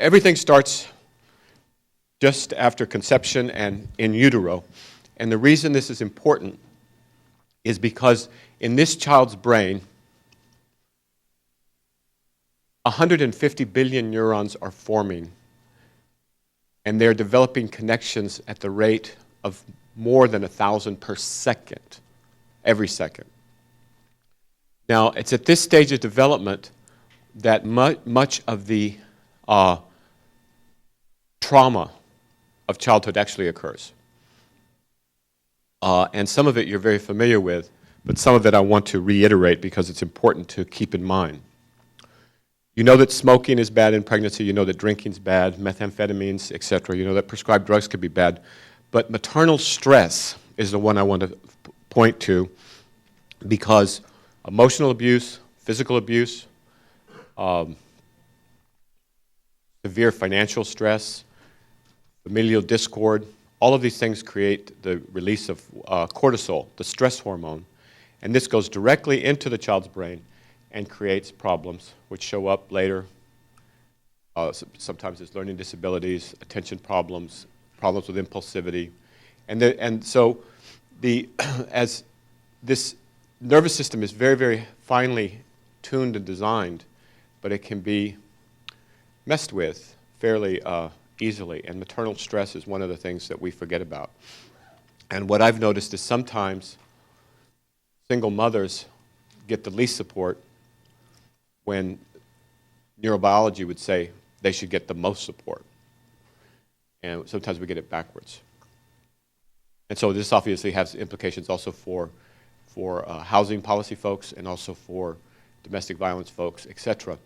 everything starts just after conception and in utero. And the reason this is important is because in this child's brain, 150 billion neurons are forming, and they're developing connections at the rate of more than 1,000 per second, every second. Now, it's at this stage of development that much of the trauma of childhood actually occurs. And some of it you're very familiar with, but some of it I want to reiterate because it's important to keep in mind. You know that smoking is bad in pregnancy, you know that drinking is bad, methamphetamines, etc. You know that prescribed drugs could be bad. But maternal stress is the one I want to point to because emotional abuse, physical abuse, severe financial stress, familial discord, all of these things create the release of cortisol, the stress hormone. And this goes directly into the child's brain and creates problems which show up later. Sometimes it's learning disabilities, attention problems, problems with impulsivity. And so as this nervous system is very, very finely tuned and designed, but it can be messed with fairly easily. And maternal stress is one of the things that we forget about. And what I've noticed is sometimes single mothers get the least support when neurobiology would say they should get the most support. And sometimes we get it backwards. And so this obviously has implications also for housing policy folks and also for domestic violence folks, etc.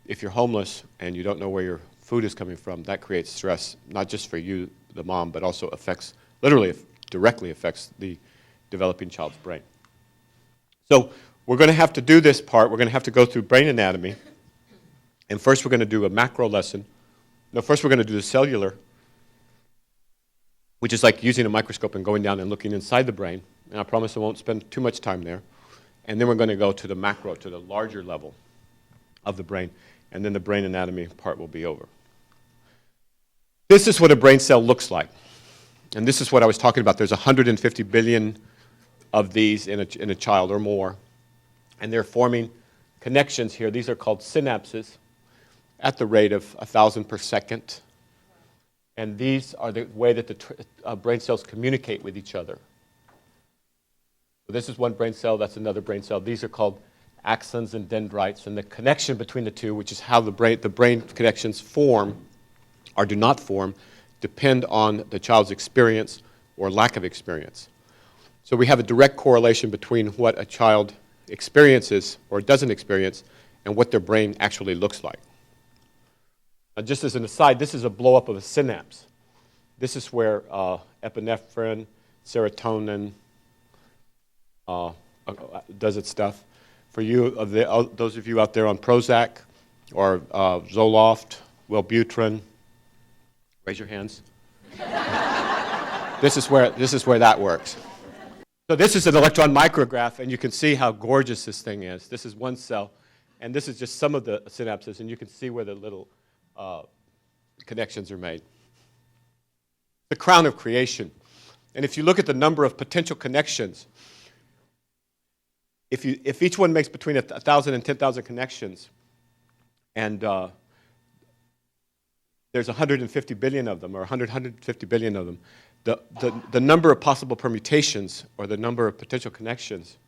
If you're homeless and you don't know where your food is coming from, that creates stress, not just for you, the mom, but also affects, literally directly affects the developing child's brain. So we're going to have to do this part. We're going to have to go through brain anatomy. And first we're going to do a macro lesson. No, first we're going to do the cellular, which is like using a microscope and going down and looking inside the brain. And I promise I won't spend too much time there. And then we're going to go to the macro, to the larger level of the brain. And then the brain anatomy part will be over. This is what a brain cell looks like. And this is what I was talking about. There's 150 billion of these in a child or more. And they're forming connections here. These are called synapses at the rate of 1,000 per second. And these are the way that the brain cells communicate with each other. So this is one brain cell, that's another brain cell. These are called axons and dendrites. And the connection between the two, which is how the brain connections form or do not form, depend on the child's experience or lack of experience. So we have a direct correlation between what a child experiences or doesn't experience and what their brain actually looks like. Now, just as an aside, this is a blow-up of a synapse. This is where epinephrine, serotonin does its stuff. For you, those of you out there on Prozac or Zoloft, Wellbutrin, raise your hands. This is where that works. So this is an electron micrograph, and you can see how gorgeous this thing is. This is one cell, and this is just some of the synapses, and you can see where the little connections are made. The crown of creation. And if you look at the number of potential connections, if each one makes between 1,000 and 10,000 connections, and there's 150 billion of them, or 150 billion of them, the number of possible permutations, or the number of potential connections,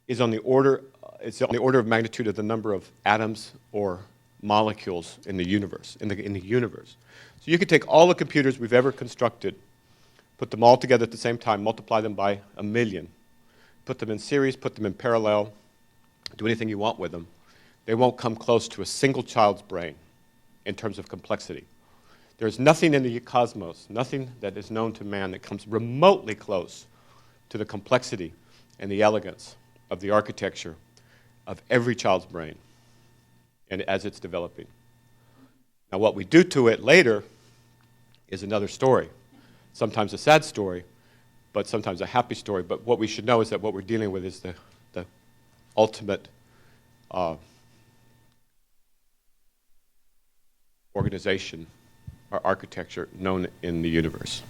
is on the order of magnitude of the number of atoms or molecules in the universe. So you could take all the computers we've ever constructed, put them all together at the same time, multiply them by 1 million, put them in series, put them in parallel, do anything you want with them. They won't come close to a single child's brain in terms of complexity. There's nothing in the cosmos, nothing that is known to man that comes remotely close to the complexity and the elegance of the architecture of every child's brain and as it's developing. Now, what we do to it later is another story, sometimes a sad story, but sometimes a happy story. But what we should know is that what we're dealing with is the ultimate organization or architecture known in the universe.